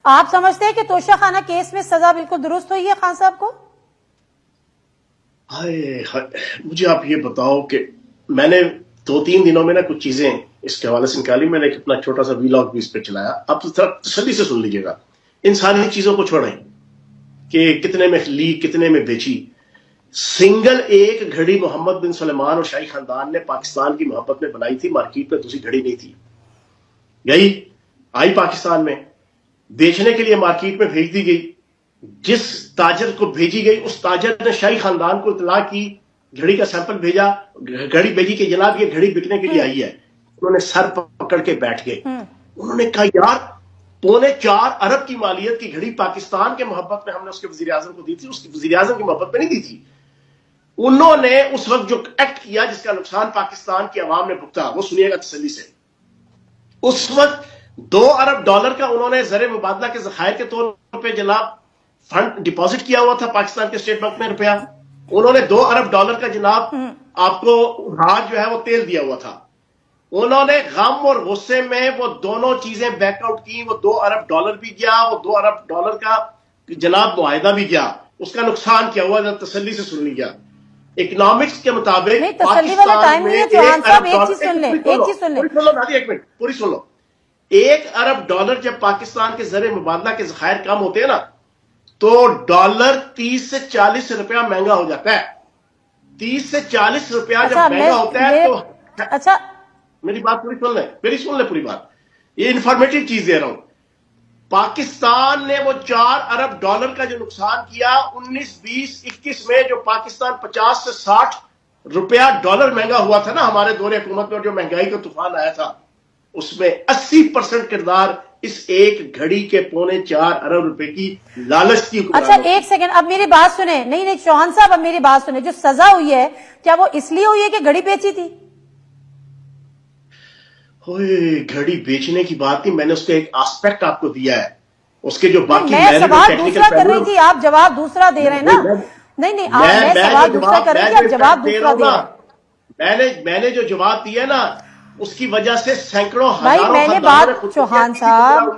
آپ سمجھتے ہیں کہ توشہ خانہ کیس میں سزا بالکل درست ہوئی ہے خان صاحب کو؟ مجھے آپ یہ بتاؤ کہ میں نے 2-3 دنوں میں نا کچھ چیزیں اس کے حوالے سے نکالی. میں نے ایک اپنا چھوٹا سا ویلاگ بھی اس پہ چلایا. آپ تسلی سے سن لیجیے گا. ان ساری چیزوں کو چھوڑیں کہ کتنے میں لی کتنے میں بیچی. سنگل ایک گھڑی محمد بن سلیمان اور شاہی خاندان نے پاکستان کی محبت میں بنائی تھی. مارکیٹ میں دوسری گھڑی نہیں تھی. گئی آئی پاکستان میں بیچنے کے لیے مارکیٹ میں بھیج دی گئی. جس تاجر کو بھیجی گئی اس تاجر نے شاہی خاندان کو اطلاع کی, گھڑی کا سیمپل بھیجا, گھڑی بھیجی کہ جناب یہ گھڑی بکنے کے لیے آئی ہے. انہوں نے سر پکڑ کے بیٹھ گئے. انہوں نے کہا یار 4.25 ارب کی مالیت کی گھڑی پاکستان کے محبت میں ہم نے اس کے وزیر اعظم کو دی تھی, اس کی وزیر اعظم کی محبت میں نہیں دی تھی. انہوں نے اس وقت جو ایکٹ کیا جس کا نقصان پاکستان کی عوام نے بھگتا, وہ سنیے گا تسلی سے. اس وقت $2 ارب کا انہوں نے زر مبادلہ کے ذخائر کے طور پہ جناب فنڈ ڈپازٹ کیا ہوا تھا پاکستان کے اسٹیٹ بینک میں روپیہ. انہوں نے $2 ارب کا جناب آپ کو ہاتھ جو ہے وہ تیل دیا ہوا تھا. انہوں نے غم اور غصے میں وہ دونوں چیزیں بیک آؤٹ کی. وہ $2 ارب بھی گیا, وہ $2 ارب کا جناب معاہدہ بھی گیا. اس کا نقصان کیا ہوا تسلی سے سن لیا. اکنامکس کے مطابق پاکستان میں پوری سن لو. $1 ارب جب پاکستان کے زر مبادلہ کے ذخائر کم ہوتے ہیں نا تو ڈالر 30 سے 40 روپیہ مہنگا ہو جاتا ہے. 30 سے 40 روپیہ جب مہنگا ہوتا ہے تو اچھا میری بات پوری سن لیں, سن لیں پوری بات. یہ انفارمیٹو چیز دے رہا ہوں. پاکستان نے وہ $4 ارب کا جو نقصان کیا 19-20-21 میں, جو پاکستان 50 سے 60 روپیہ ڈالر مہنگا ہوا تھا نا ہمارے دور حکومت میں, جو مہنگائی کا طوفان آیا تھا, اس میں 80% کردار اس ایک گھڑی کے $4.25 ارب کی لالچ کی. اچھا ایک سیکنڈ, اب میری بات سنیں. نہیں چوہان صاحب اب میری بات سنیں. جو سزا ہوئی ہے کیا وہ اس لیے ہوئی ہے کہ گھڑی بیچی تھی؟ گھڑی بیچنے کی بات نہیں, میں نے اس کا ایک آسپیکٹ آپ کو دیا ہے. اس کے جو باقی میں سوال دوسرا کر رہی تھی, آپ جواب دوسرا دے رہے ہیں نا. نہیں میں سوال دوسرا کر رہی تھی, آپ جواب دوسرا دے رہے ہیں. میں نے جو جواب دیا نا اس کی وجہ سے سینکڑوں بھائی میں نے بات چوہان صاحب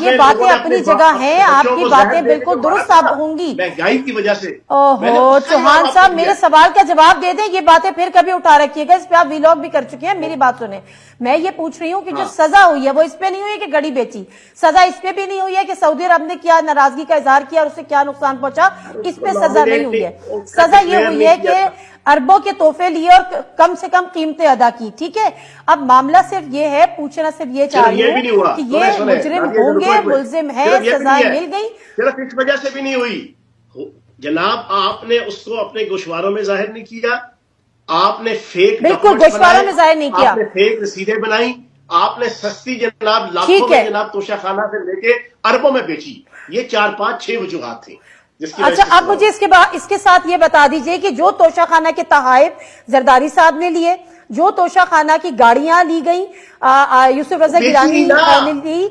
یہ باتیں اپنی جگہ ہیں, آپ کی باتیں بالکل درست ہوں گی. مہنگائی کی وجہ سے اوہو چوہان صاحب میرے سوال کا جواب دے دیں. یہ باتیں پھر کبھی اٹھا رکھیے گا, اس پہ آپ ویلاگ بھی کر چکے ہیں. میری بات سنیں, میں یہ پوچھ رہی ہوں کہ جو سزا ہوئی ہے وہ اس پہ نہیں ہوئی ہے کہ گھڑی بیچی. سزا اس پہ بھی نہیں ہوئی ہے کہ سعودی عرب نے کیا ناراضگی کا اظہار کیا اور اس سے کیا نقصان پہنچا, اس پہ سزا نہیں ہوئی ہے. سزا یہ ہوئی ہے کہ اربوں کے تحفے لیے اور کم سے کم قیمتیں ادا کی. ٹھیک ہے, اب معاملہ صرف یہ ہے, پوچھنا صرف یہ چاہ رہی ہوں کہ یہ مجرم ہوں گے, ملزم ہے, سزائیں مل گئی. صرف اس وجہ سے بھی نہیں ہوئی جناب. آپ نے اس کو اپنے گوشواروں میں ظاہر نہیں کیا, آپ نے فیک بالکل گوشواروں میں ظاہر نہیں کیا, آپ نے فیک رسیدیں بنائی, آپ نے سستی جناب لاکھوں میں جناب توشہ خانہ سے لے کے اربوں میں بیچی. یہ 4-5-6 وجوہات تھیں. اچھا اب مجھے اس کے ساتھ یہ بتا دیجئے کہ جو توشہ خانہ کے تحائف زرداری صاحب نے لیے, جو توشہ خانہ کی گاڑیاں لی گئیں یوسف رضا گیلانی نے لی,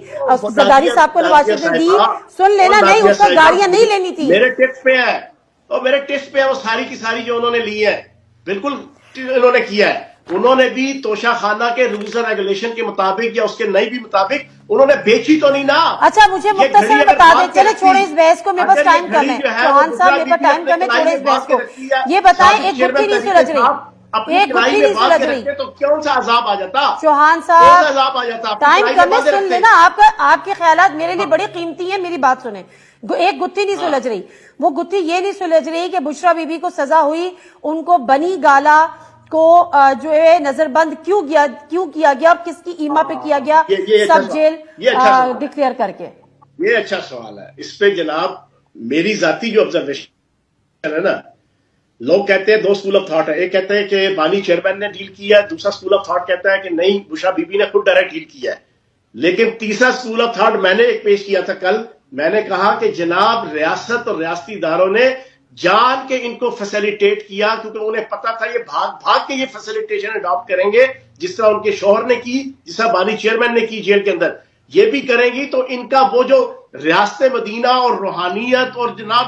زرداری صاحب کو نواز شریف نے دی, سن لینا نہیں اس کو گاڑیاں نہیں لینی تھی. میرے ٹیکس پہ ہے, اور میرے ٹیکس پہ ہے وہ ساری کی ساری جو انہوں نے لی ہے, بالکل انہوں نے کیا ہے. انہوں نے بھی توشہ خانہ کے رولز اور ریگولیشن کے مطابق یا اس کے نہیں بھی مطابق انہوں نے بیچی تو نہیں نا. اچھا مجھے مختصر بتا دیں, چلے چھوڑیں اس بحث کو, میرے پاس ٹائم کم ہے. چوہان صاحب میرے پاس ٹائم کم ہے, چھوڑیں اس بحث کو. یہ بتائیں ایک گٹھی نہیں سلجھ رہی, ایک گٹھی نہیں سلجھ رہی. تو کون سا عذاب آ جاتا چوہان صاحب ٹائم کم ہے, سن لینا. آپ کے خیالات میرے لیے بڑی قیمتی ہیں, میری بات سنیں. ایک گتھی نہیں سلجھ رہی, وہ گتھی یہ نہیں سلجھ رہی کہ بشرا بی بی کو سزا ہوئی, ان کو بنی گالا کو جو ہے نظر بند کیوں کیا گیا اور کس کی ایما پہ کیا گیا سب جیل ڈکلیئر کر کے. یہ اچھا سوال ہے. اس پہ جناب میری ذاتی جو آبزرویشن ہے نا, لوگ کہتے ہیں 2 اسکول آف تھاٹ ہے. ایک کہتے ہیں کہ بانی چیئرمین نے ڈیل کیا ہے, دوسرا اسکول آف تھاٹ کہتا ہے کہ نہیں بشرا بی بی نے خود ڈائریکٹ ڈیل کیا ہے. لیکن تیسرا اسکول آف تھاٹ میں نے ایک پیش کیا تھا کل. میں نے کہا کہ جناب ریاست اور ریاستی اداروں نے جان کے ان کو فیسیلیٹیٹ کیا, کیونکہ انہیں پتا تھا یہ بھاگ کے یہ فیسیلیٹیشن اڈاپٹ کریں گے, جس طرح ان کے شوہر نے کی, جس طرح بانی چیئرمین نے کی جیل کے اندر, یہ بھی کریں گی. تو ان کا وہ جو ریاست مدینہ اور روحانیت اور جناب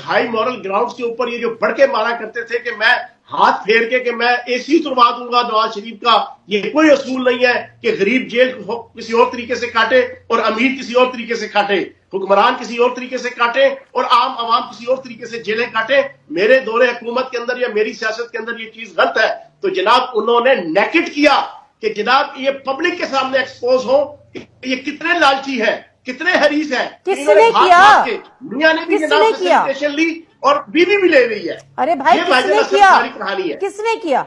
ہائی مورل گراؤنڈز کے اوپر یہ جو بڑھ کے مارا کرتے تھے کہ میں ہاتھ پھیر کے میں AC تروا دوں گا نواز شریف کا، یہ کوئی اصول نہیں ہے کہ غریب جیل کو کسی اور طریقے سے کاٹے اور امیر کسی اور طریقے سے کاٹے، حکمران کسی اور طریقے سے کاٹے اور عام عوام کسی اور طریقے سے جیلیں کاٹے۔ میرے دور حکومت کے اندر یا میری سیاست کے اندر یہ چیز غلط ہے، تو جناب انہوں نے نیکڈ کیا کہ جناب یہ پبلک کے سامنے ایکسپوز ہو کہ یہ کتنے لالچی ہیں، کتنے حریص ہیں۔ کس نے کیا؟ میاں نے بھی کس جناب نے کیا؟ فیسیلیٹیشن لی اور بیوی بھی لے رہی ہے۔ ارے بھائی یہ کس بھائی نے جان کیا؟ ساری کہانی ہے۔ کس نے کیا؟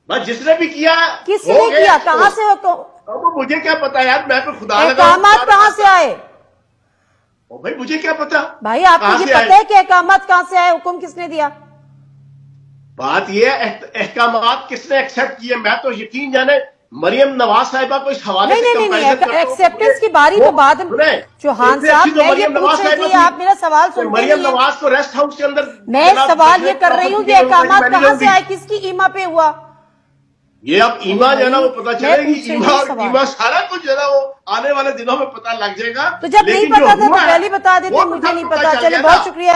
بس جس نے بھی کیا کس ہو نے گیا کیا؟ اس کو۔ کہاں سے اب مجھے کیا پتا یار، میں تو خدا لگا احکامات کہاں سے آئے؟ بھائی مجھے کیا پتا بھائی آپ کو کہاں یہ سے آئے؟ پتہ ہے کہ احکامات کہاں سے آئے؟ حکم کس نے دیا؟ بات یہ ہے احکامات کس نے ایکسپٹ کیے، میں تو یقین جانے مریم نواز صاحبہ کو اس حوالے سے نہیں ایکسیپٹنس کی باری تو بعد میں۔ چوہان صاحب میں یہ پوچھ رہی تھی، آپ میرا سوال سنتے مریم نہیں ہیں۔ نواز کو ریسٹ ہاؤس کے اندر میں سوال یہ کر رہی ہوں کہ احکامات کہاں سے آئے، کس کی ایما پہ ہوا؟ یہ اب ایما جو ہے نا وہ پتا چلے گی، سوال۔ ایما سارا کچھ جو ہے نا وہ آنے والے دنوں میں پتا لگ جائے گا۔ تو جب نہیں لیکن پتا جو تھا تو ہوا ہے، پہلے بتا دیتے، وہ مجھے نہیں پتا پتا۔ چل چلے گیا بہت نا۔ شکریہ۔